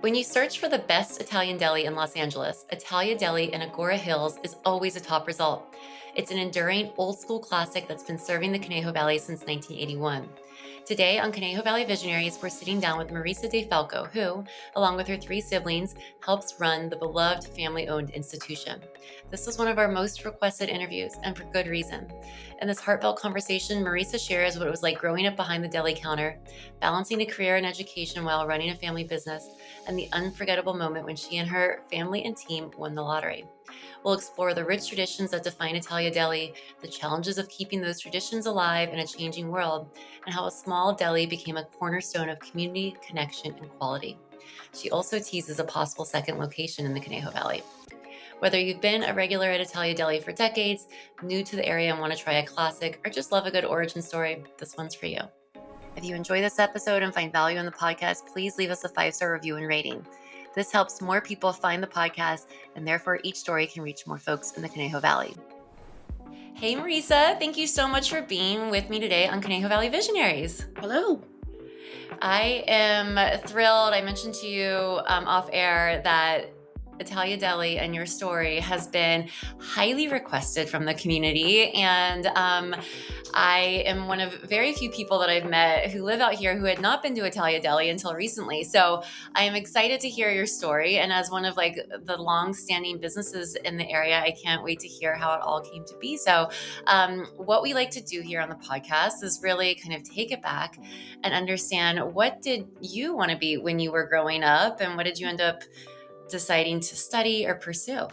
When you search for the best Italian deli in Los Angeles, Italia Deli in Agoura Hills is always a top result. It's an enduring old school classic that's been serving the Conejo Valley since 1981. Today on Conejo Valley Visionaries, we're sitting down with Marisa DeFalco, who, along with her three siblings, helps run the beloved family owned institution. This was one of our most requested interviews, and for good reason. In this heartfelt conversation, Marisa shares what it was like growing up behind the deli counter, balancing a career and education while running a family business, and the unforgettable moment when she and her family and team won the lottery. We'll explore the rich traditions that define Italia Deli, the challenges of keeping those traditions alive in a changing world, and how a small deli became a cornerstone of community, connection, and quality. She also teases a possible second location in the Conejo Valley. Whether you've been a regular at Italia Deli for decades, new to the area and want to try a classic, or just love a good origin story, this one's for you. If you enjoy this episode and find value in the podcast, please leave us a 5-star review and rating. This helps more people find the podcast, and therefore each story can reach more folks in the Conejo Valley. Hey, Marisa, thank you so much for being with me today on Conejo Valley Visionaries. Hello. I am thrilled. I mentioned to you off air that Italia Deli and your story has been highly requested from the community. And I am one of very few people that I've met who live out here who had not been to Italia Deli until recently. So I am excited to hear your story. And as one of like the long-standing businesses in the area, I can't wait to hear how it all came to be. So what we like to do here on the podcast is really kind of take it back and understand, what did you want to be when you were growing up, and what did you end up deciding to study or pursue?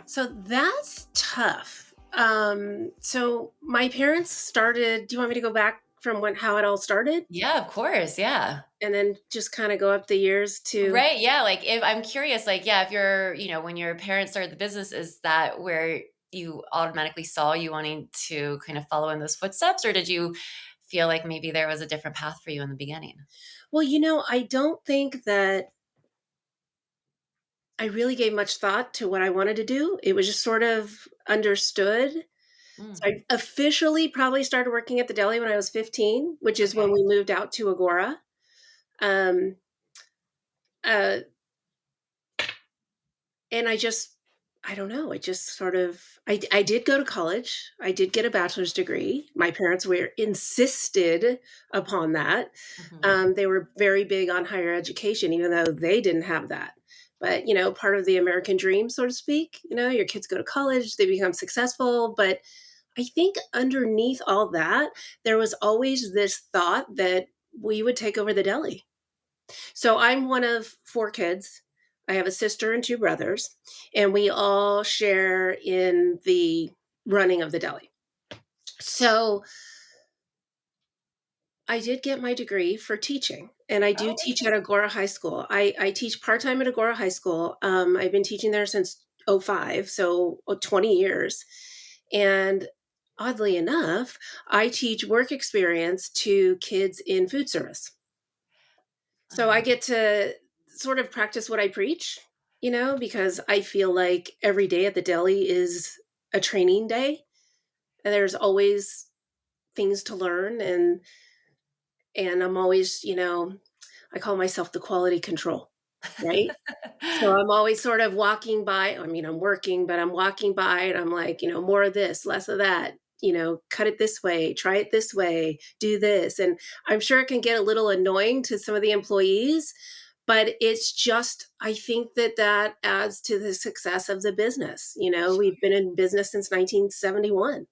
So that's tough. So my parents started, do you want me to go back from how it all started? Yeah, of course. Yeah. And then just kind of go up the years to, Right. Yeah. Like if I'm curious, like, yeah, if you're, when your parents started the business, is that where you automatically saw you wanting to kind of follow in those footsteps? Or did you feel like maybe there was a different path for you in the beginning? well, I don't think that I really gave much thought to what I wanted to do. It was just sort of understood. So Mm, I officially probably started working at the deli when I was 15, which is when okay. we moved out to Agora. Um, uh, and I don't know, it just sort of I did go to college. I did get a bachelor's degree. My parents were insisted upon that. Hmm. They were very big on higher education, even though they didn't have that. But, part of the American dream, so to speak, your kids go to college, they become successful. But I think underneath all that, there was always this thought that we would take over the deli. So I'm one of four kids. I have a sister and two brothers, and we all share in the running of the deli. So I did get my degree for teaching, and I do Oh, teach at interesting. Agoura High School. I teach part-time at Agoura High School. I've been teaching there since '05, so 20 years. And oddly enough, I teach work experience to kids in food service. So I get to sort of practice what I preach, because I feel like every day at the deli is a training day. And there's always things to learn, and I'm always, I call myself the quality control, right? So I'm always sort of walking by. I mean, I'm working, but I'm walking by and I'm like, more of this, less of that, cut it this way, try it this way, do this. And I'm sure it can get a little annoying to some of the employees, but it's just, I think that adds to the success of the business. We've been in business since 1971.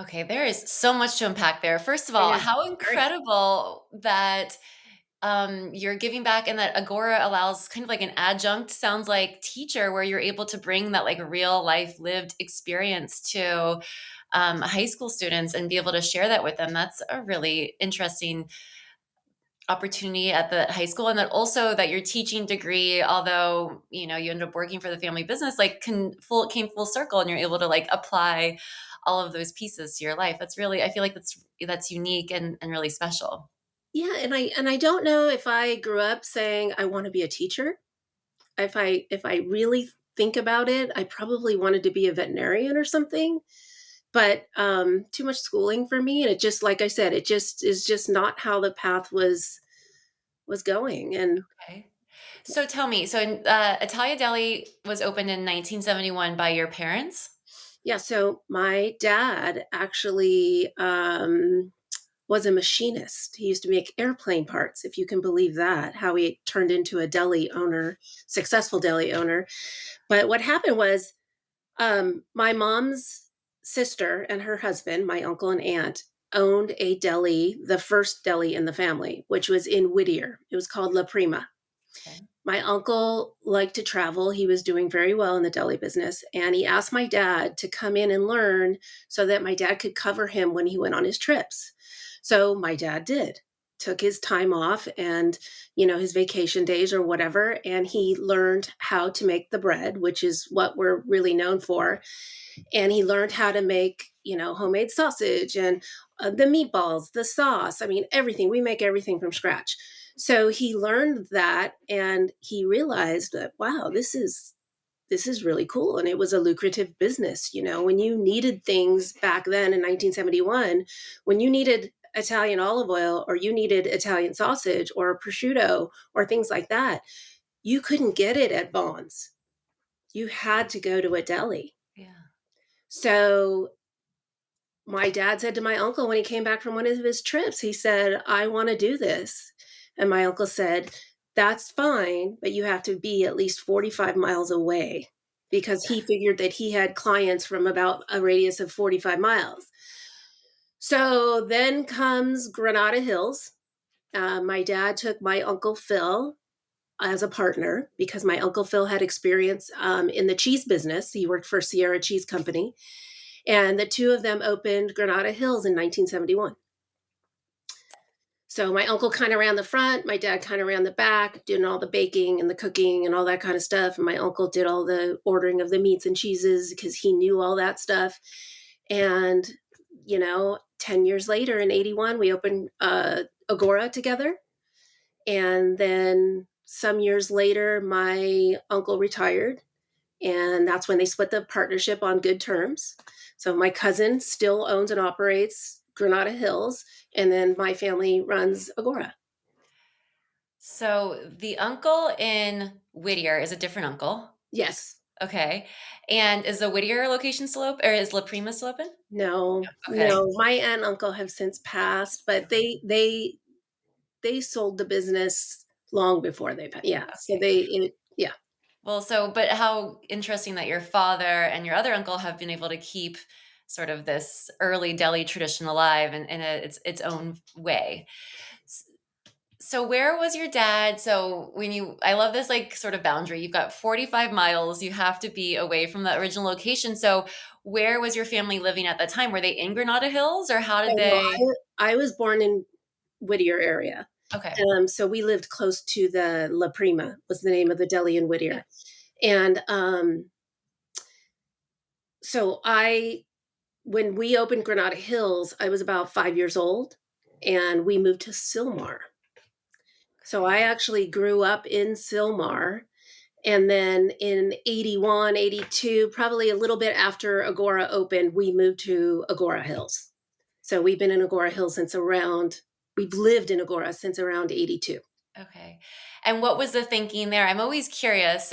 Okay, there is so much to unpack there. First of I all, know. how Sorry. incredible that you're giving back, and that Agora allows kind of like an adjunct, sounds like, teacher, where you're able to bring that like real life lived experience to high school students and be able to share that with them. That's a really interesting opportunity at the high school. And then also that your teaching degree, although you ended up working for the family business, like came full circle, and you're able to like apply all of those pieces to your life. That's really, I feel like that's unique and really special. Yeah, and I don't know if I grew up saying I want to be a teacher. If I really think about it, I probably wanted to be a veterinarian or something. But too much schooling for me, and it just, like I said, it just is just not how the path was was going. And Okay. So tell me, so Italia Deli was opened in 1971 by your parents? yeah, so my dad actually was a machinist. He used to make airplane parts, if you can believe that, how he turned into a deli owner, successful deli owner. But what happened was my mom's sister and her husband, my uncle and aunt, owned a deli, the first deli in the family, which was in Whittier. It was called La Prima. Okay. My uncle liked to travel. He was doing very well in the deli business. And he asked my dad to come in and learn so that my dad could cover him when he went on his trips. So my dad did, took his time off and, his vacation days or whatever. And he learned how to make the bread, which is what we're really known for. And he learned how to make, homemade sausage and the meatballs, the sauce. I mean, everything. We make everything from scratch. So he learned that and he realized that, wow, this is really cool. And it was a lucrative business. When you needed things back then in 1971, when you needed Italian olive oil or you needed Italian sausage or prosciutto or things like that, you couldn't get it at Vaughn's. You had to go to a deli. Yeah. So my dad said to my uncle when he came back from one of his trips, he said, I want to do this. And my uncle said, that's fine, but you have to be at least 45 miles away because he figured that he had clients from about a radius of 45 miles. So then comes Granada Hills. My dad took my Uncle Phil as a partner because my Uncle Phil had experience in the cheese business. He worked for Sierra Cheese Company. And the two of them opened Granada Hills in 1971. So my uncle kind of ran the front, my dad kind of ran the back, doing all the baking and the cooking and all that kind of stuff. And my uncle did all the ordering of the meats and cheeses because he knew all that stuff. And, 10 years later in 81, we opened Agoura together. And then some years later, my uncle retired. And that's when they split the partnership on good terms. So my cousin still owns and operates Granada Hills, and then my family runs Agoura. So the uncle in Whittier is a different uncle. Yes. Okay. And is the Whittier location still open, or is La Prima still open? No, Okay. no. My aunt and uncle have since passed, but they sold the business long before they passed. Yeah. So Okay. yeah. Well, but how interesting that your father and your other uncle have been able to keep sort of this early deli tradition alive its own way. S- So where was your dad? So I love this like sort of boundary. You've got 45 miles. You have to be away from the original location. So where was your family living at that time? Were they in Granada Hills, or how did Oh, no, they? I was born in Whittier area. Okay. So we lived close to the La Prima was the name of the deli in Yeah. Whittier. And so when we opened Granada Hills, I was about 5 years old and we moved to Sylmar. So I Okay. actually grew up in Sylmar. And then in 81, 82, probably a little bit after Agoura opened, we moved to Agoura Hills. So we've been in Agoura Hills we've lived in Agoura since around 82. Okay. And what was the thinking there? I'm always curious.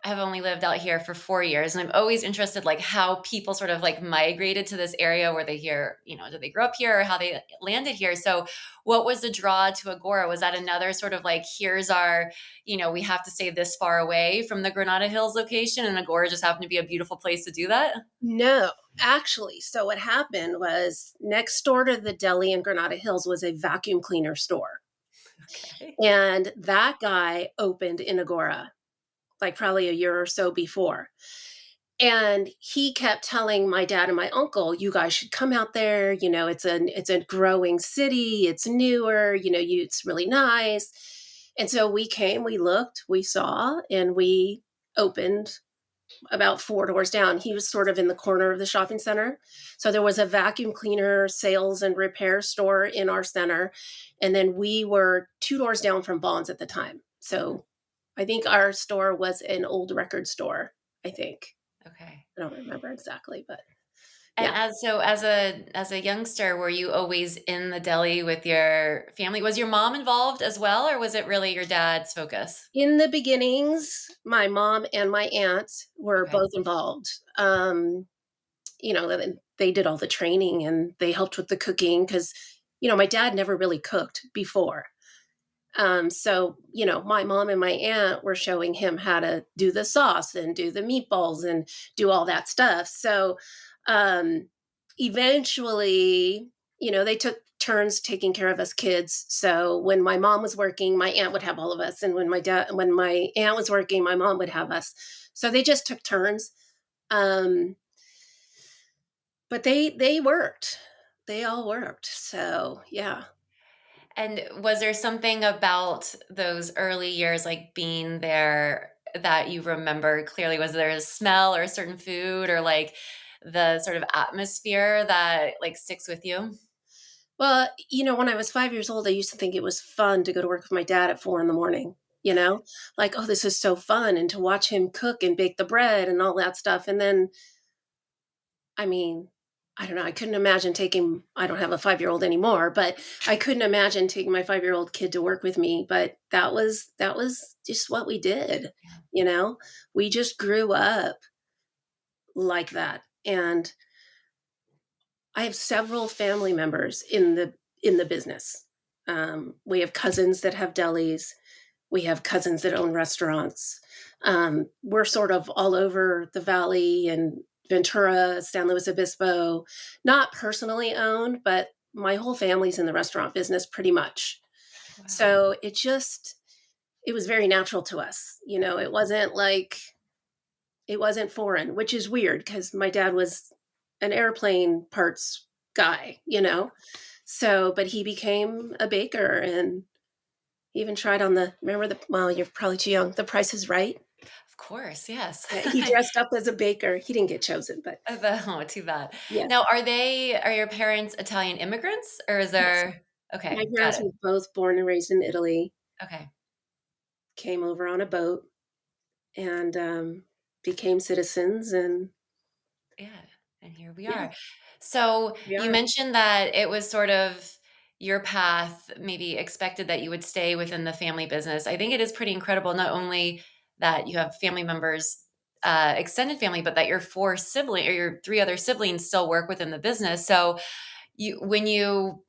I've only lived out here for 4 years, and I'm always interested like how people sort of like migrated to this area where did they grow up here or how they landed here? So what was the draw to Agora? Was that another sort of like, here's our, we have to stay this far away from the Granada Hills location, and Agora just happened to be a beautiful place to do that? No, actually. So what happened was next door to the deli in Granada Hills was a vacuum cleaner store. Okay. And that guy opened in Agora, like probably a year or so before. And he kept telling my dad and my uncle, you guys should come out there. It's a growing city. It's newer, it's really nice. And so we came, we looked, we saw, and we opened about four doors down. He was sort of in the corner of the shopping center. So there was a vacuum cleaner, sales, and repair store in our center. And then we were two doors down from Bonds at the time. So I think our store was an old record store, I think. Okay. I don't remember exactly, but And Yeah. as a youngster, were you always in the deli with your family? Was your mom involved as well, or was it really your dad's focus? In the beginnings, my mom and my aunt were Okay. both involved. They did all the training and they helped with the cooking because, my dad never really cooked before. So, my mom and my aunt were showing him how to do the sauce and do the meatballs and do all that stuff. So, um, eventually, they took turns taking care of us kids. So when my mom was working, my aunt would have all of us, and when my aunt was working, my mom would have us. So they just took turns. Um, but they worked. They all worked. So yeah. And was there something about those early years, like being there, that you remember clearly? Was there a smell or a certain food or like the sort of atmosphere that like sticks with you? Well, when I was 5 years old, I used to think it was fun to go to work with my dad at 4 in the morning, you know? Like, "Oh, this is so fun," and to watch him cook and bake the bread and all that stuff, and then, I mean, I don't know, I couldn't imagine taking I don't have a 5-year-old anymore, but I couldn't imagine taking my 5-year-old kid to work with me, but that was just what we did, Yeah. you know? We just grew up like that, and I have several family members in the business. We have cousins that have delis. We have cousins that own restaurants. We're sort of all over the valley and Ventura, San Luis Obispo. Not personally owned, but my whole family's in the restaurant business pretty much. Wow. So it was very natural to us. It wasn't foreign, which is weird because my dad was an airplane parts guy. So, but he became a baker and he even tried on well, you're probably too young, The Price is Right. Of course, yes. Yeah, he dressed up as a baker. He didn't get chosen, but Oh, too bad. yeah. Now, are your parents Italian immigrants or is Yes. there My okay, got parents it. were both born and raised in Italy, Okay. came over on a boat and became citizens. And Yeah, and here we yeah, are. So, we you are. mentioned that it was sort of your path, maybe expected that you would stay within the family business. I think it is pretty incredible not only that you have family members, extended family, but that your 4 sibling or your 3 other siblings still work within the business. So, when you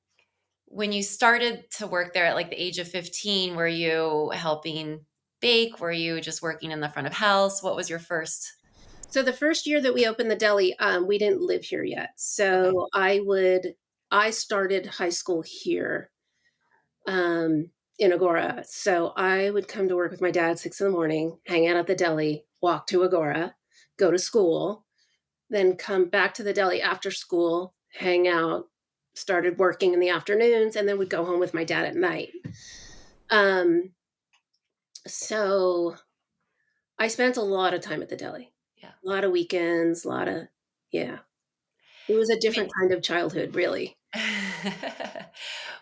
started to work there at, like, the age of 15, were you helping bake? Were you just working in the front of house? What was your first So the first year that we opened the deli, we didn't live here yet. Okay, So I started high school here in Agoura. So I would come to work with my dad 6 in the morning, hang out at the deli, walk to Agoura, go to school, then come back to the deli after school, hang out, started working in the afternoons, and then would go home with my dad at night. Um, so I spent a lot of time at the deli, yeah. a lot of weekends, yeah. It was a different kind of childhood, really.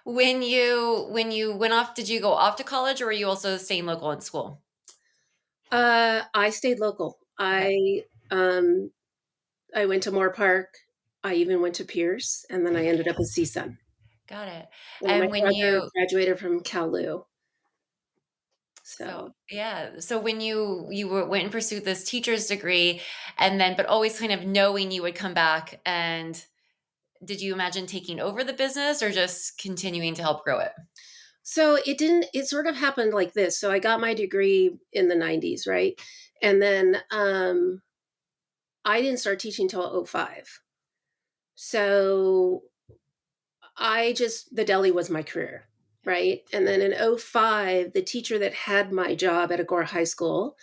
When you went off, did you go off to college or were you also staying local in school? I stayed local. Okay, Um, I went to Moore Park. I even went to Pierce, and then I ended up at CSUN. got it. And my And when brother you graduated from Cal. so So yeah, so when went and pursued this teacher's degree and then but always kind of knowing you would come back and did you imagine taking over the business or just continuing to help grow it? it sort of happened like this. So I got my degree in the 90s, right? And then I didn't start teaching till '05. So the deli was my career, right? And then in '05, the teacher that had my job at Agoura High School,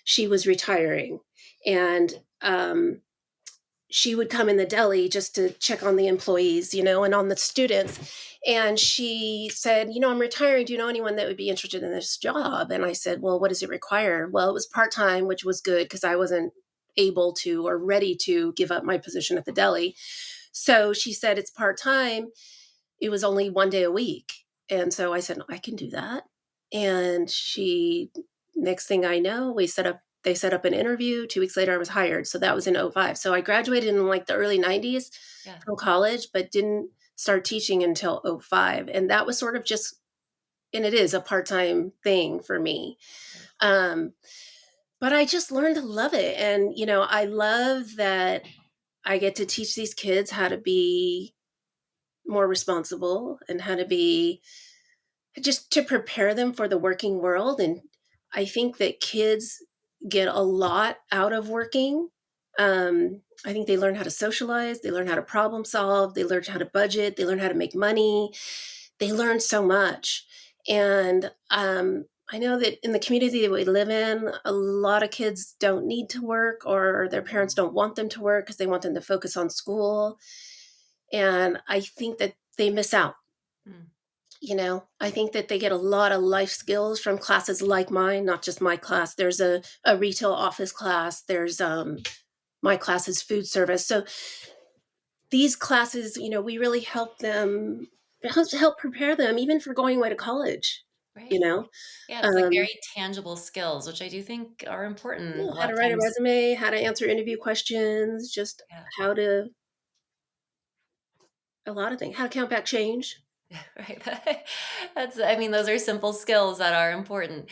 she was retiring. And she would come in the deli just to check on the employees, and on the students. And she said, I'm retiring. Do you know anyone that would be interested in this job? And I said, well, what does it require? Well, it was part time, which was good because I wasn't able to or ready to give up my position at the deli. So she said, it's part time. It was only 1 day a week. And so I said, I can do that. And next thing I know, we set up They set up an interview. 2 weeks later, I was hired. So that was in '05. So I graduated in like the early '90s Yeah. from college, but didn't start teaching until '05. And that was sort of just, and it is a part-time thing for me. Right. Um, but I just learned to love it. And, I love that I get to teach these kids how to be more responsible and how to be, just to prepare them for the working world. And I think that kids get a lot out of working. I think they learn how to socialize, they learn how to problem solve, they learn how to budget, they learn how to make money, they learn so much. And I know that in the community that we live in, a lot of kids don't need to work, or their parents don't want them to work because they want them to focus on school. And I think that they miss out. Mm. I think that they get a lot of life skills from classes like mine, not just my class. There's a retail office class. There's my class is food service. So these classes, we really help them, help prepare them even for going away to college. You Right. know, Yeah, it's like um, very tangible skills, which I do think are important yeah, a how lot to of write a times. resume, how to answer interview questions, just Yeah. how to, a lot of things, how to count back change. Right. That's, I mean, those are simple skills that are important.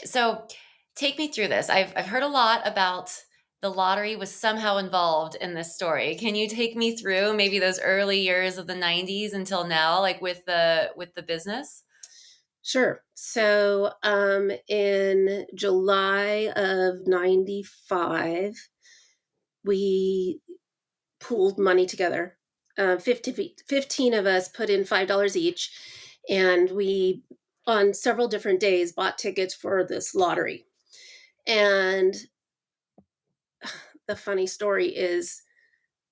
So take me through this. I've heard a lot about the lottery was somehow involved in this story. Can you take me through maybe those early years of the 90s until now, like with the business? Sure. So in July of '95, we pooled money together. 15 of us put in $5 each, and we, on several different days, bought tickets for this lottery. And the funny story is,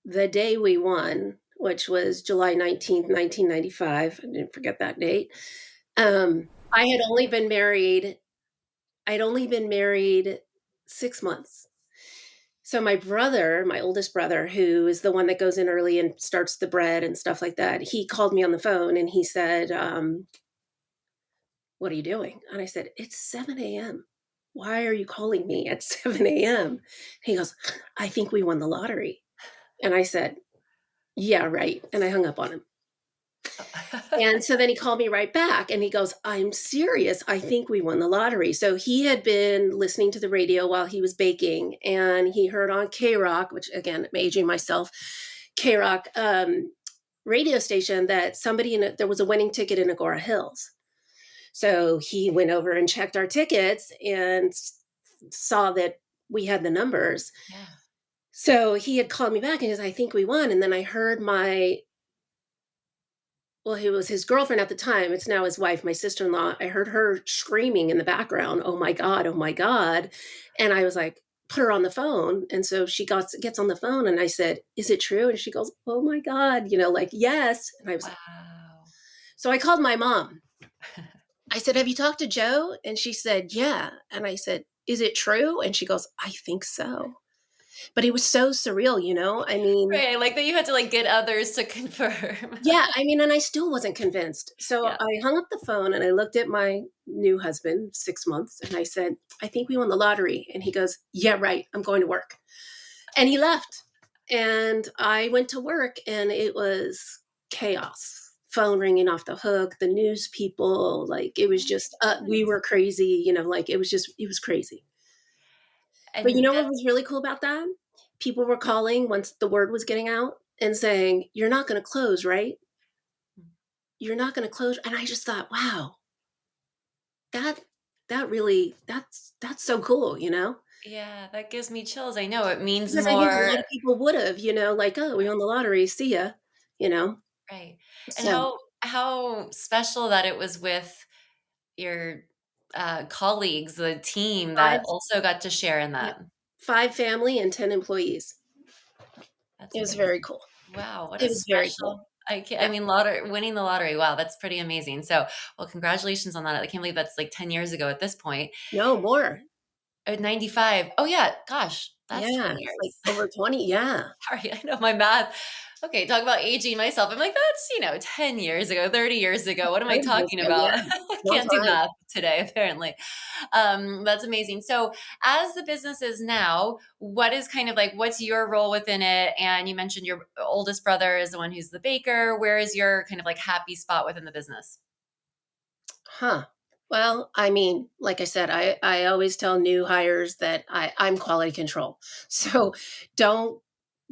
the day we won, which was July 19th, 1995, I didn't forget that date. I had only been married. I'd only been married 6 months. So my brother, my oldest brother, who is the one that goes in early and starts the bread and stuff like that, he called me on the phone and he said, "What are you doing?" And I said, "It's 7 a.m. Why are you calling me at 7 a.m.?" He goes, "I think we won the lottery." And I said, "Yeah, right." And I hung up on him. And so then he called me right back and he goes, "I'm serious. I think we won the lottery." So he had been listening to the radio while he was baking, and he heard on K Rock, which again, I'm aging myself, K Rock radio station, that there was a winning ticket in Agoura Hills. So he went over and checked our tickets and saw that we had the numbers. Yeah. So he had called me back and he says, "I think we won." And then I heard well, he was his girlfriend at the time. It's now his wife, my sister-in-law. I heard her screaming in the background, "Oh my God, oh my God." And I was like, put her on the phone. And so she gets on the phone and I said, "Is it true?" And she goes, "Oh my God," like, "Yes." And I was like, Wow. so I called my mom. I said, "Have you talked to Joe?" And she said, "Yeah." And I said, "Is it true?" And she goes, "I think so." But it was so surreal. I mean, Right, I like that you had to, like, get others to confirm. yeah, I mean, and I still wasn't convinced. So Yeah. I hung up the phone and I looked at my new husband, 6 months, and I said, "I think we won the lottery." And he goes, "Yeah, right. I'm going to work." And he left. And I went to work and it was chaos. Phone ringing off the hook, the news people, like it was Oh just, my we goodness. were crazy, like it was crazy. But you And know what that was really cool about that? People were calling once the word was getting out and saying, "You're not going to close, right? You're not going to close." And I just thought, wow, that that really that's so cool. yeah, that gives me chills. I know it means Because I think a more. lot of people would have, like, "Oh, we won the lottery, see ya," you know. Right. And So how special that it was with your, colleagues, the team that five, also got to share in yeah, that. 5 family and 10 employees. That's It was amazing. very cool. Wow, what It a was very cool. special. I Yeah. mean, lotter winning the lottery, wow, that's pretty amazing. So, well, congratulations on that. I can't believe that's, like, 10 years ago at this point. No, more. 95. Oh, yeah, gosh, That's 20 Yeah, it's like years. over 20, yeah. Sorry, I know my math. Okay, talk about aging myself. I'm like, that's, 10 years ago, 30 years ago. What am I 30 years talking ago, about? yeah. I Long can't do time. math today, apparently. That's amazing. So, as the business is now, what is kind of like, what's your role within it? And you mentioned your oldest brother is the one who's the baker. Where is your kind of like happy spot within the business? Huh. Well, I mean, like I said, I always tell new hires that I'm quality control. So don't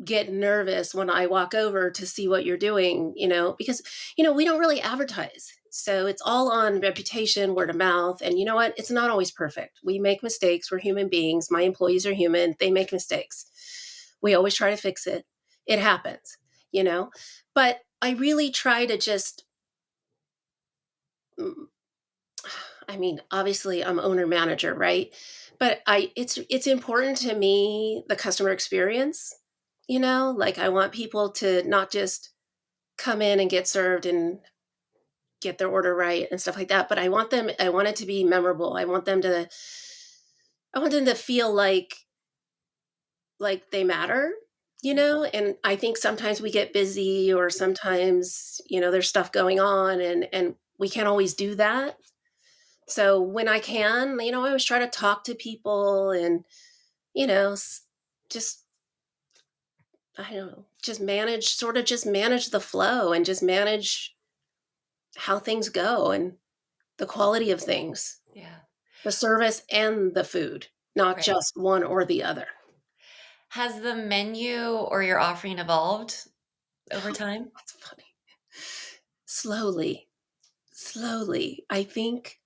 get nervous when I walk over to see what you're doing, because we don't really advertise. So it's all on reputation, word of mouth. And you know what? It's not always perfect. We make mistakes. We're human beings. My employees are human. They make mistakes. We always try to fix it. It happens, you know. But I really try to just mm, I mean, obviously I'm owner manager, right? But it's important to me the customer experience, like I want people to not just come in and get served and get their order right and stuff like that, but I want it to be memorable. I want them to feel like they matter, and I think sometimes we get busy or sometimes, there's stuff going on and we can't always do that. So when I can, I always try to talk to people and, you know, s- just, I don't know, just manage the flow and just manage how things go and the quality of things, Yeah. the service and the food, not Right. just one or the other. Has the menu or your offering evolved over time? That's funny. Slowly, slowly. I think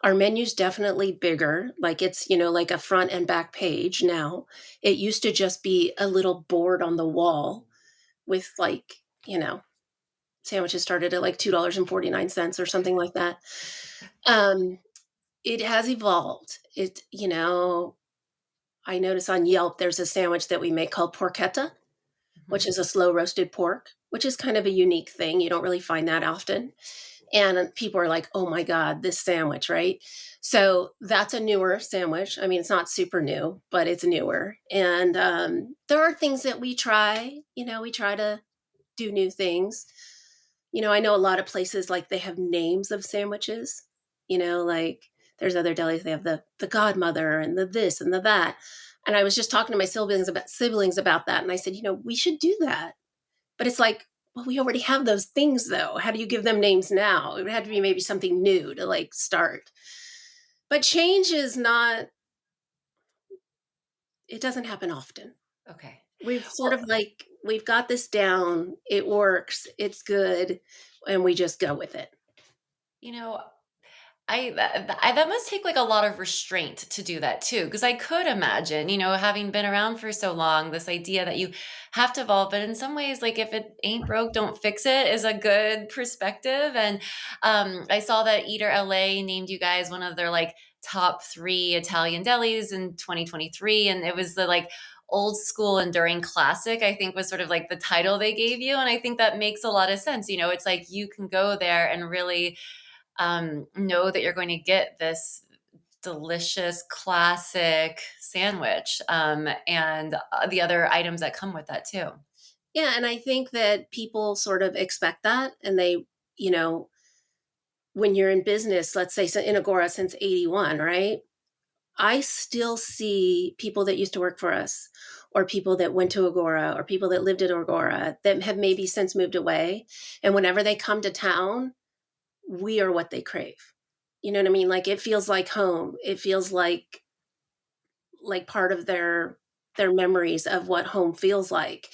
our menu's definitely bigger. Like it's, like a front and back page now. It used to just be a little board on the wall with like, sandwiches started at like $2.49 or something like that. Um, it has evolved. I notice on Yelp there's a sandwich that we make called porchetta, which Mhm. is a slow roasted pork, which is kind of a unique thing. You don't really find that often. And people are like, oh my God, this sandwich, right? So that's a newer sandwich. I mean, it's not super new, but it's newer. And there are things that we try. We try to do new things. I know a lot of places like they have names of sandwiches. Like there's other delis they have the godmother and the this and the that. And I was just talking to my siblings about that, and I said, we should do that. But it's like, well, we already have those things though. How do you give them names now? It would have to be maybe something new to like start. But change is not. It doesn't happen often. Okay. We've sort of Well, like we've got this down. It works. It's good, and we just go with it. you know, that must take like a lot of restraint to do that too, because I could imagine, having been around for so long, this idea that you have to evolve. But in some ways, like if it ain't broke, don't fix it is a good perspective. And I saw that Eater LA named you guys one of their like top 3 Italian delis in 2023, and it was the like old school enduring classic, I think was sort of like the title they gave you. And I think that makes a lot of sense. It's like you can go there and really know that you're going to get this delicious classic sandwich, and the other items that come with that too. Yeah, and I think that people sort of expect that, and you know, when you're in business, let's say in Agora since 81, right? I still see people that used to work for us, or people that went to Agora, or people that lived at Agora that have maybe since moved away. And whenever they come to town, we are what they crave. You know what I mean? Like it feels like home. It feels like part of their memories of what home feels like.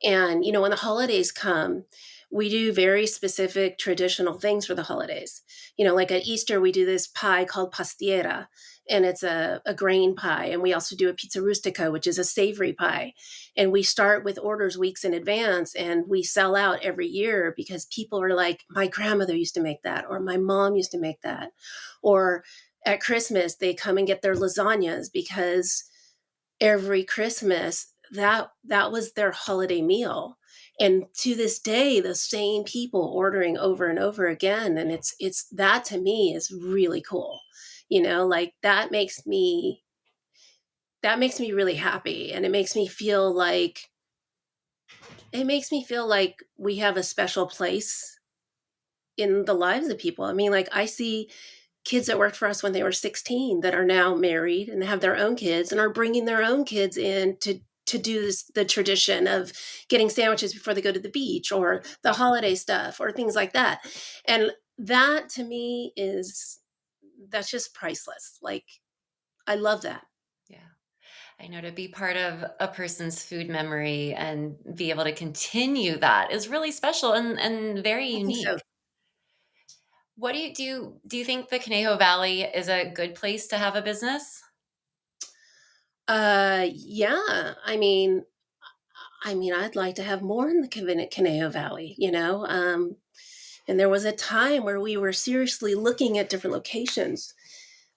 Yeah. And when the holidays come, we do very specific traditional things for the holidays. Like at Easter, we do this pie called pastiera, and it's a grain pie. And we also do a pizza rustica, which is a savory pie. And we start with orders weeks in advance, and we sell out every year because people are like, my grandmother used to make that, or my mom used to make that. Or at Christmas, they come and get their lasagnas because every Christmas that was their holiday meal. And to this day, the same people ordering over and over again. And it's that to me is really cool. Like that makes me really happy, and it makes me feel like we have a special place in the lives of people. I mean, like, I see kids that worked for us when they were 16 that are now married and have their own kids and are bringing their own kids in to do the tradition of getting sandwiches before they go to the beach, or the holiday stuff, or things like that. And that to me is that's just priceless. Like, I love that. Yeah. I know to be part of a person's food memory and be able to continue that is really special and very I think so. unique. What do you do? Do you think the Conejo Valley is a good place to have a business? Yeah. I'd like to have more in the Conejo Valley, you know. And there was a time where we were seriously looking at different locations,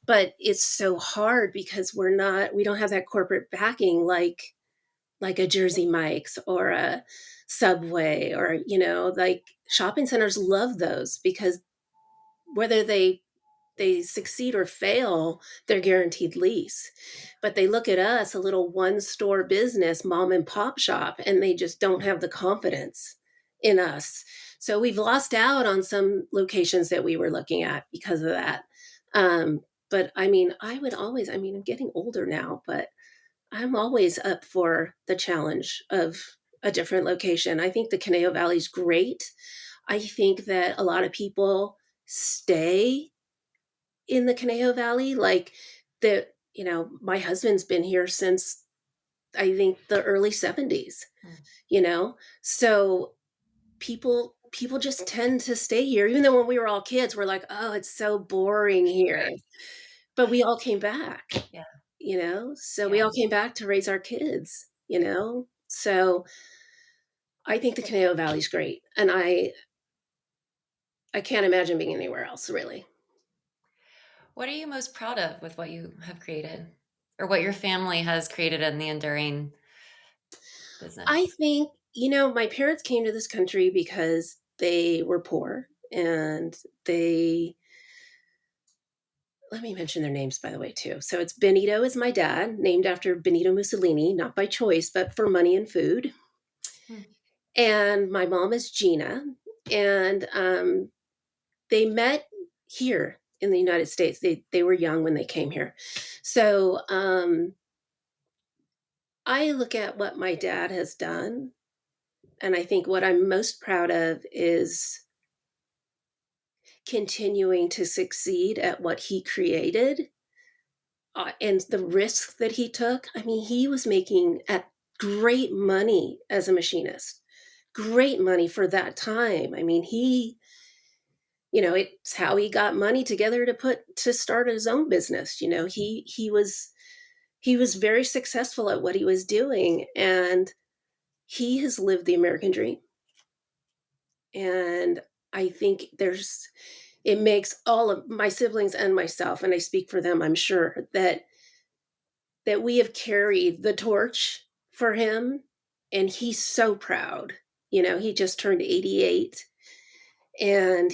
but it's so hard because we don't have that corporate backing like a Jersey Mike's or a Subway, or, like, shopping centers love those because whether they succeed or fail, they're guaranteed lease. But they look at us, a little one store business, mom and pop shop, and they just don't have the confidence in us. So we've lost out on some locations that we were looking at because of that. But I'm getting older now, but I'm always up for the challenge of a different location. I think the Conejo Valley's great. I think that a lot of people stay in the Conejo Valley, like, my husband's been here since, I think, the early 70s, Mm, you know? So people just tend to stay here, even though when we were all kids, we're like, "Oh, it's so boring here." right. But we all came back, Yeah. So we Yeah. all came back to raise our kids, you know? So I think the Conejo Valley's great, and I can't imagine being anywhere else, really. What are you most proud of with what you have created or what your family has created in the enduring I business? think, my parents came to this country because they were poor, and they let me mention their names, by the way, too. So it's Benito is my dad, named after Benito Mussolini, not by choice, but for money and food. Hmm. And my mom is Gina. And they met here in the United States. They were young when they came here. So I look at what my dad has done, and I think what I'm most proud of is continuing to succeed at what he created, and the risks that he took. I mean, he was making at great money as a machinist, great money for that time. I mean, it's how he got money together to start his own business. He was very successful at what he was doing, and he has lived the American dream. And I think it makes all of my siblings and myself, and I speak for them, I'm sure, that we have carried the torch for him, and he's so proud. He just turned 88, and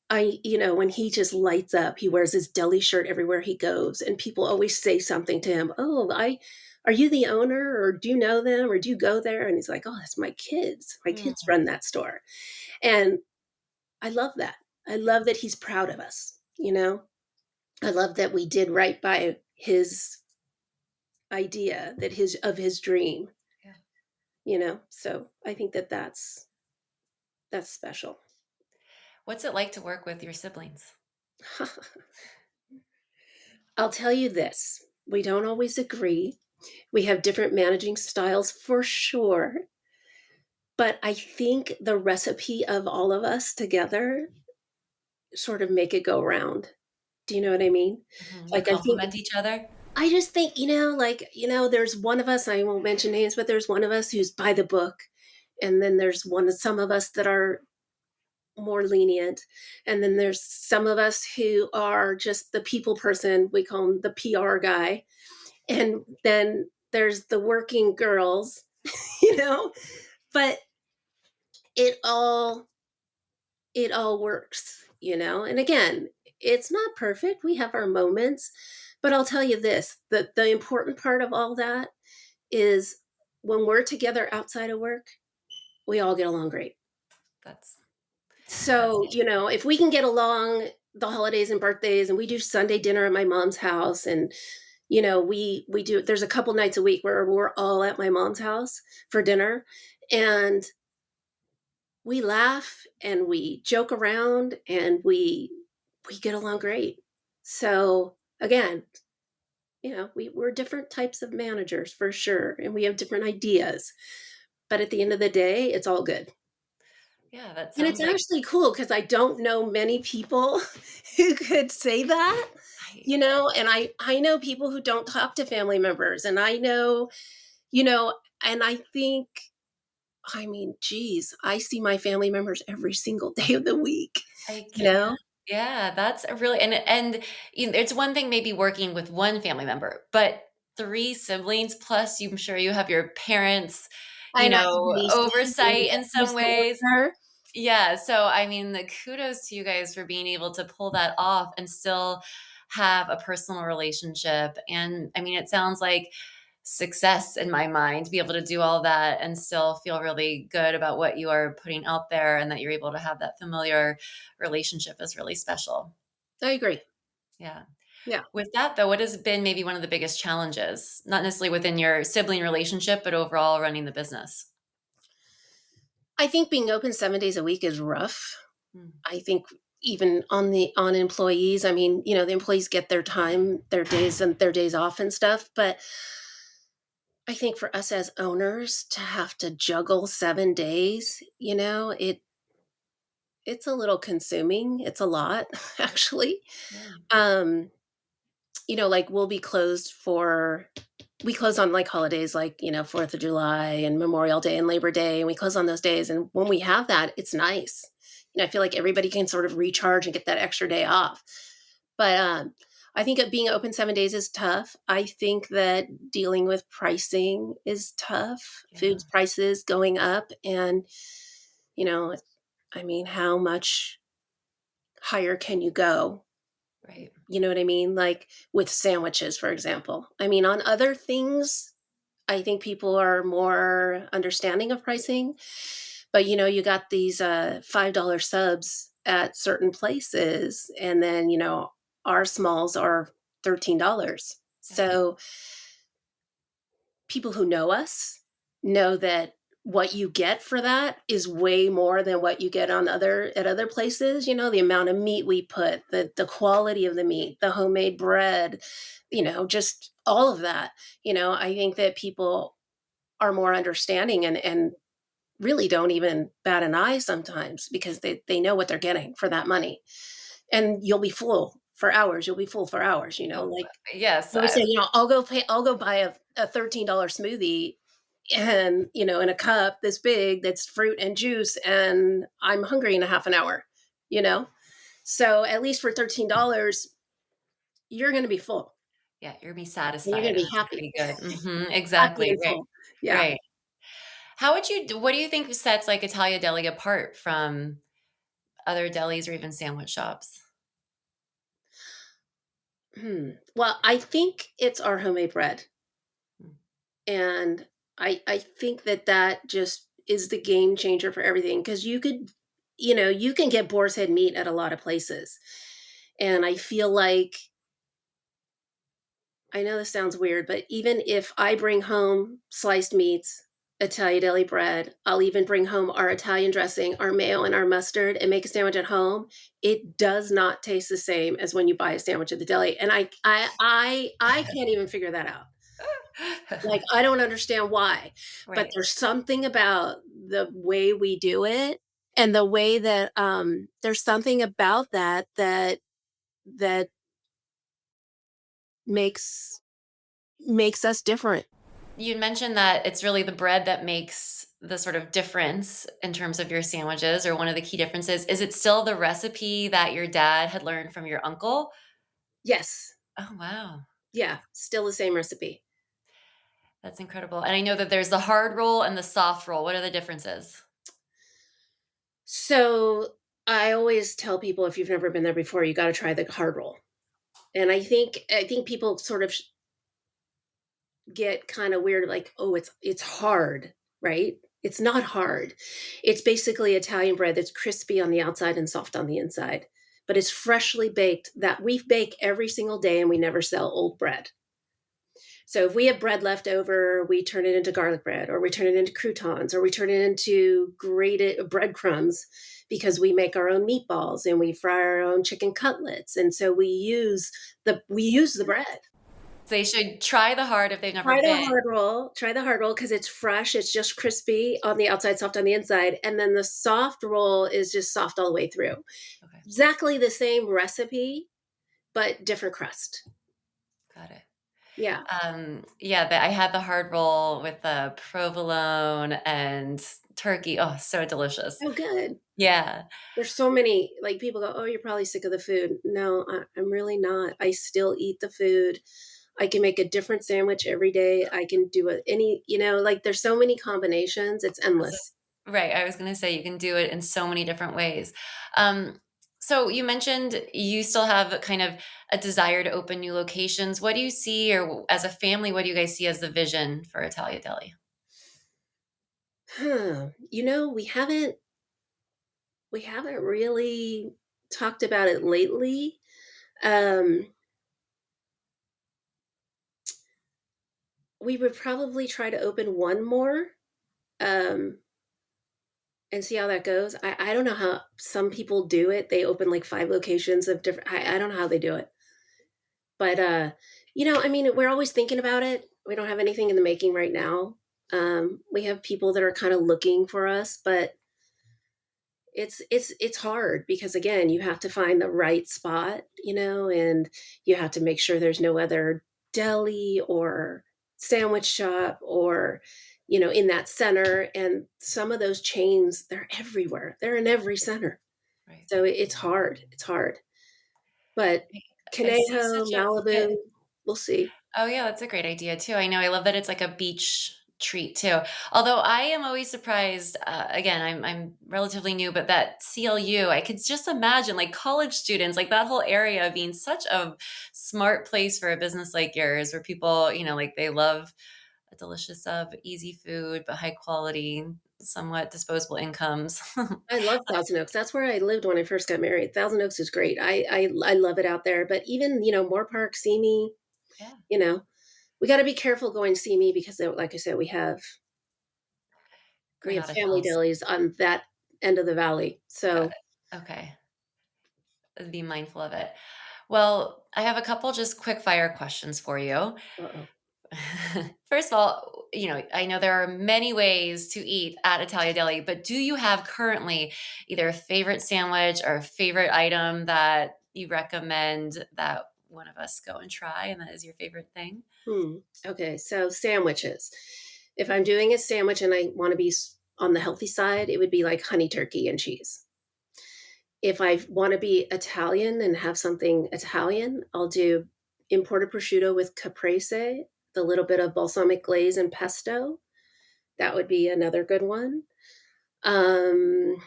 when he just lights up, he wears his deli shirt everywhere he goes, and people always say something to him. "Oh, I are you the owner, or do you know them, or do you go there?" And he's like, "Oh, that's my kids. My kids Mm, run that store." And I love that. I love that he's proud of us. I love that we did right by his idea, that his dream. yeah. So I think that's special. What's it like to work with your siblings? I'll tell you this, we don't always agree. We have different managing styles for sure, but I think the recipe of all of us together sort of make it go round. Do you know what I mean? Mhm, you Like, complement each other? I just think, there's one of us, I won't mention names, but there's one of us who's by the book, and then there's some of us that are more lenient, and then there's some of us who are just the people person. We call him the PR guy, and then there's the working girls, you know. But it all it all works. And again, it's not perfect. We have our moments, But I'll tell you this, the important part of all that is when we're together outside of work, we all get along great. That's that's So, if we can get along the holidays and birthdays and we do Sunday dinner at my mom's house and we do there's a couple nights a week where we're all at my mom's house for dinner and we laugh and we joke around and we get along great. So, again, we're different types of managers for sure and we have different ideas. But at the end of the day, it's all good. yeah, that And sounds it's like actually cool because I don't know many people who could say that, I and I know people who don't talk to family members, and I know, you know, and I think, I mean, geez, I see my family members every single day of the week, I you can't. know? Yeah, that's a really and it's one thing maybe working with one family member, but 3 siblings plus I'm sure you have your parents, And I have nieces and oversight in nephews some that work ways. there. Yeah, so I mean, the kudos to you guys for being able to pull that off and still have a personal relationship. And I mean, it sounds like success in my mind to be able to do all that and still feel really good about what you are putting out there and that you're able to have that familiar relationship is really special. I agree. Yeah. Yeah. With that though, what has been maybe one of the biggest challenges? Not necessarily within your sibling relationship, but overall running the business? I think being open 7 days a week is rough. Mm, I think even on employees, I mean, the employees get their time, their days and their days off and stuff, but I think for us as owners to have to juggle 7 days, it's a little consuming. It's a lot, actually. yeah. Um, like we close on like holidays like, 4th of July and Memorial Day and Labor Day, and we close on those days. And when we have that, it's nice. I feel like everybody can sort of recharge and get that extra day off. But I think being open 7 days is tough. I think that dealing with pricing is tough. Yeah. Foods prices going up, and you know, I mean, how much higher can you go? Right. You know what I mean? Like with sandwiches, for example. I mean, on other things, I think people are more understanding of pricing. But you got these $5 subs at certain places, and then our smalls are $13. Yeah. So people who know us know that what you get for that is way more than what you get on other places. The amount of meat we put, the quality of the meat, the homemade bread, just all of that. I think that people are more understanding and really don't even bat an eye sometimes because they know what they're getting for that money. And you'll be full for hours. You'll be full for hours, Oh, like yes. I say, I'll go buy a $13 smoothie and, in a cup this big that's fruit and juice, and I'm hungry in a half an hour, you know? So at least for $13, you're going to be full Yeah, you're gonna be and you're satisfied, going and to be that's happy, pretty good. Mhm, happy exactly, and right, full. Yeah. right. How would you what do you think sets, like, Italia Deli apart from other delis or even sandwich shops? Well, I think it's our homemade bread. Mm, And I think that just is the game changer for everything because you can get boar's head meat at a lot of places. And I feel like, I know this sounds weird, but even if I bring home sliced meats, Italian deli bread, I'll even bring home our Italian dressing, our mayo, and our mustard and make a sandwich at home. It does not taste the same as when you buy a sandwich at the deli. And I can't even figure that out. Like, I don't understand why, but right. there's something about the way we do it and the way that, there's something about that makes makes us different. You mentioned that it's really the bread that makes the sort of difference in terms of your sandwiches or one of the key differences. Is it still the recipe that your dad had learned from your uncle? Yes. Oh, wow. Yeah, still the same recipe. That's incredible, and I know that there's the hard roll and the soft roll. What are the differences? So, I always tell people if you've never been there before, you gotta try the hard roll. And I think people sort of get kind of weird, like, oh, it's hard, right? It's not hard. It's basically Italian bread that's crispy on the outside and soft on the inside, but it's freshly baked. That we bake every single day, and we never sell old bread. So if we have bread left over, we turn it into garlic bread, or we turn it into croutons, or we turn it into grated breadcrumbs, because we make our own meatballs and we fry our own chicken cutlets. And so we use the bread. They should try the hard if they've never Try the been. hard roll. Try the hard roll because it's fresh. It's just crispy on the outside, soft on the inside, and then the soft roll is just soft all the way through. Okay, Exactly the same recipe, but different crust. got it. Yeah. Yeah, I had the hard roll with the provolone and turkey. Oh, so delicious. Oh, good. Yeah. There's so many, like, people go, "Oh, you're probably sick of the food." No, I'm really not. I still eat the food. I can make a different sandwich every day. I can do it like, there's so many combinations. It's That's endless. a right, I was gonna say you can do it in so many different ways. Um, so you mentioned you still have kind of a desire to open new locations. What do you see or as a family, what do you guys see as the vision for Italia Deli? Huh. We haven't really talked about it lately. Um, we would probably try to open one more, um, and see how that goes. I don't know how some people do it. They open, like, 5 locations of different I don't know how they do it. But, I mean, we're always thinking about it. We don't have anything in the making right now. We have people that are kinda looking for us, but it's hard because, again, you have to find the right spot, and you have to make sure there's no other deli or sandwich shop or, in that center, and some of those chains, they're everywhere. They're in every center. Right. So it's hard, it's hard. But I see Conejo, such a Malibu, fit. we'll see. Oh, yeah, that's a great idea too. I know, I love that it's like a beach treat too. Although I am always surprised, again, I'm relatively new, but that CLU, I could just imagine like college students, like that whole area being such a smart place for a business like yours, where people, like they love a delicious, easy food, but high quality, somewhat disposable incomes. I love Thousand Oaks. That's where I lived when I first got married. Thousand Oaks is great. I love it out there. But even, Moore Park, Simi, Yeah, you know, we gotta be careful going Simi because, like I said, we have Granada family Hills. delis on that end of the valley. Got So, it. Okay. Be mindful of it. Well, I have a couple just quick fire questions for you. uh-oh. First of all, I know there are many ways to eat at Italia Deli, but do you have currently either a favorite sandwich or a favorite item that you recommend that one of us go and try and that is your favorite thing? Okay, so sandwiches. If I'm doing a sandwich and I wanna be on the healthy side, it would be like honey turkey and cheese. If I wanna be Italian and have something Italian, I'll do imported prosciutto with caprese, the little bit of balsamic glaze and pesto. That would be another good one. Um,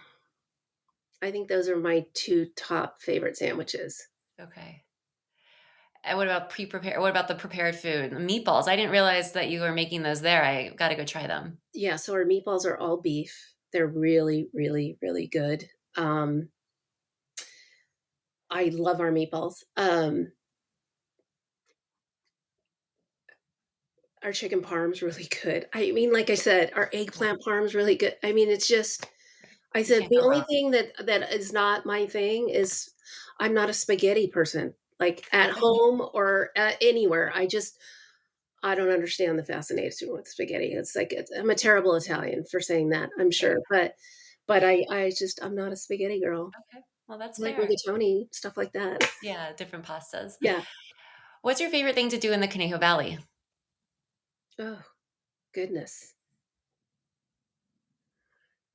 I think those are my 2 top favorite sandwiches. Okay. And what about pre-prepared? What about the prepared food? Meatballs. I didn't realize that you were making those there. I got to go try them. Yeah, so our meatballs are all beef. They're really, really, really good. Um, I love our meatballs. Our chicken parm's really good. I mean, like I said, our Yeah, eggplant parm's really good. I mean, it's just right. I You said can't the go only wrong. thing that is not my thing is I'm not a spaghetti person, like, at home or at anywhere. I don't understand the fascination with spaghetti. I'm a terrible Italian for saying that, I'm Yeah. sure, but I'm not a spaghetti girl. Okay. Well, that's I like fair. rigatoni, stuff like that. Yeah, different pastas. Yeah. What's your favorite thing to do in the Conejo Valley? Oh, goodness.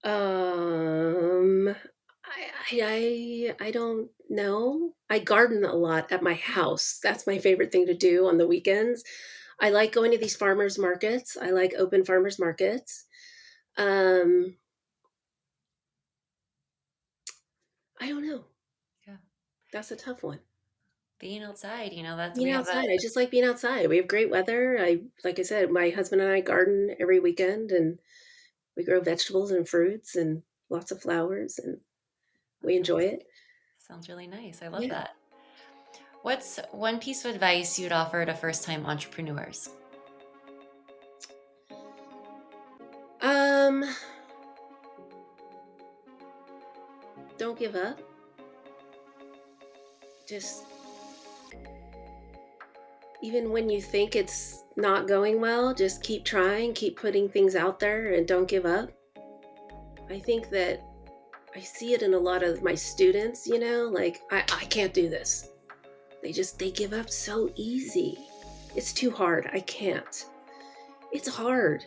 Um, I don't know. I garden a lot at my house. That's my favorite thing to do on the weekends. I like going to these farmers markets. I like open farmers markets. Um, I don't know. Yeah. That's a tough one. Being outside, that's Being we have outside, a I just like being outside. We have great weather. Like I said, my husband and I garden every weekend, and we grow vegetables and fruits and lots of flowers, and that we enjoy it. sounds really nice. I love Yeah. that. What's one piece of advice you'd offer to first-time entrepreneurs? Um, don't give up. Just even when you think it's not going well, just keep trying, keep putting things out there, and don't give up. I think that I see it in a lot of my students, like I can't do this. They give up so easy. It's too hard. I can't. It's hard.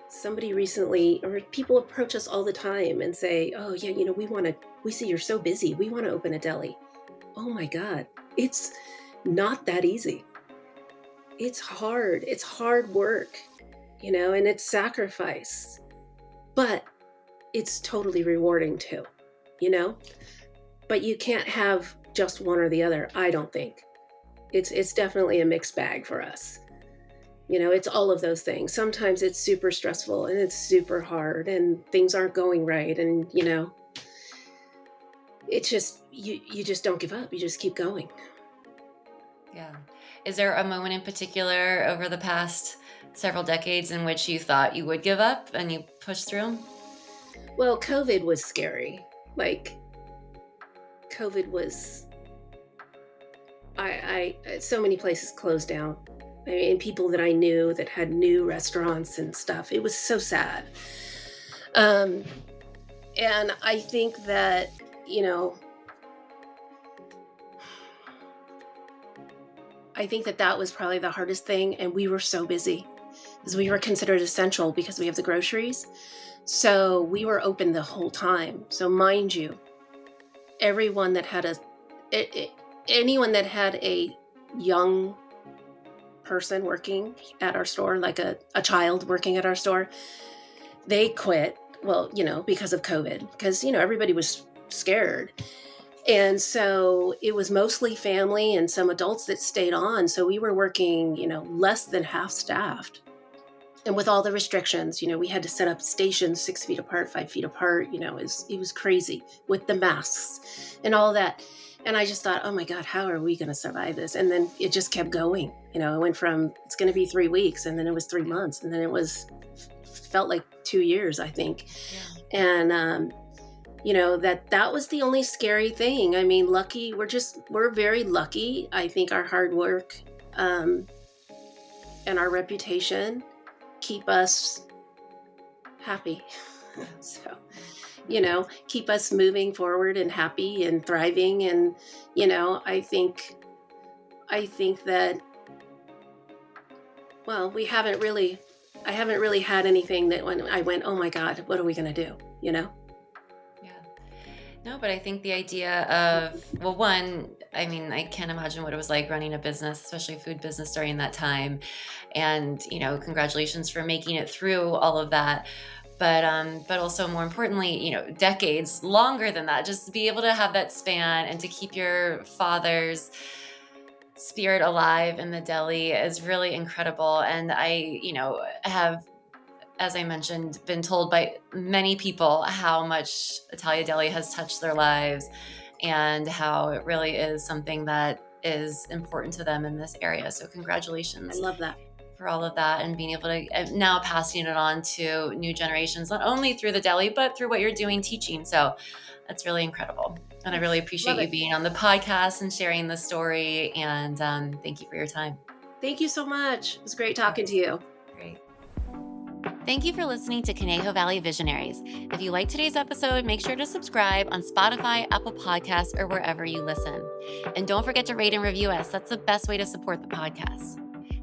Somebody recently, or people approach us all the time and say, "Oh yeah, we see you're so busy. We want to open a deli." Oh my God. It's not that easy. It's hard. It's hard work, and it's sacrifice. But it's totally rewarding too, you know? But you can't have just one or the other, I don't think. It's definitely a mixed bag for us. It's all of those things. Sometimes it's super stressful and it's super hard and things aren't going right, and it's just you just don't give up. You just keep going. Yeah. Is there a moment in particular over the past several decades in which you thought you would give up and you pushed through? Well, COVID was scary. Like COVID was so many places closed down. I mean, people that I knew that had new restaurants and stuff. It was so sad. Um, and I think that, you know, I think that that was probably the hardest thing. And we were so busy because we were considered essential because we have the groceries. So we were open the whole time. So mind you, everyone that had anyone that had a young person working at our store, like a child working at our store, they quit. Well, because of COVID, because, everybody was scared. And so it was mostly family and some adults that stayed on. So we were working, less than half staffed. And with all the restrictions, we had to set up stations 6 feet apart, 5 feet apart. It was crazy with the masks and all that. And I just thought, oh my God, how are we going to survive this? And then it just kept going. It went from it's going to be 3 weeks, and then it was 3 months, and then it felt like 2 years, I think. Yeah. And that was the only scary thing. I mean, lucky, we're very lucky. I think our hard work and our reputation keep us happy. So, keep us moving forward and happy and thriving. And, I think that, well, I haven't really had anything that when I went, oh my God, what are we going to do? Yeah. No, but I think the idea of, well, one, I mean, I can't imagine what it was like running a business, especially a food business during that time. And, congratulations for making it through all of that. But also more importantly, decades longer than that, just to be able to have that span and to keep your father's spirit alive in the deli is really incredible. And I, have, as I mentioned, been told by many people how much Italia Deli has touched their lives and how it really is something that is important to them in this area. So I congratulations love that. for all of that and being able to now passing it on to new generations, not only through the deli, but through what you're doing teaching. So that's really incredible. And I really appreciate Love you it. being on the podcast and sharing the story. And thank you for your time. Thank you so much. It was great talking to you. Great. Thank you for listening to Conejo Valley Visionaries. If you like today's episode, make sure to subscribe on Spotify, Apple Podcasts, or wherever you listen. And don't forget to rate and review us. That's the best way to support the podcast.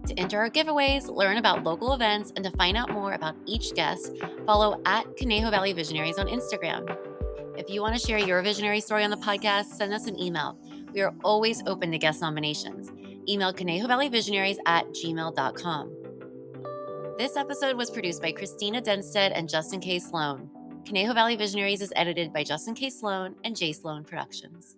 To enter our giveaways, learn about local events, and to find out more about each guest, follow at Conejo Valley Visionaries on Instagram. If you want to share your visionary story on the podcast, send us an email. We are always open to guest nominations. Email ConejoValleyVisionaries@gmail.com. This episode was produced by Cristina Dennstedt and Justin K. Sloan. Conejo Valley Visionaries is edited by Justin K. Sloan and J.Sloan Productions.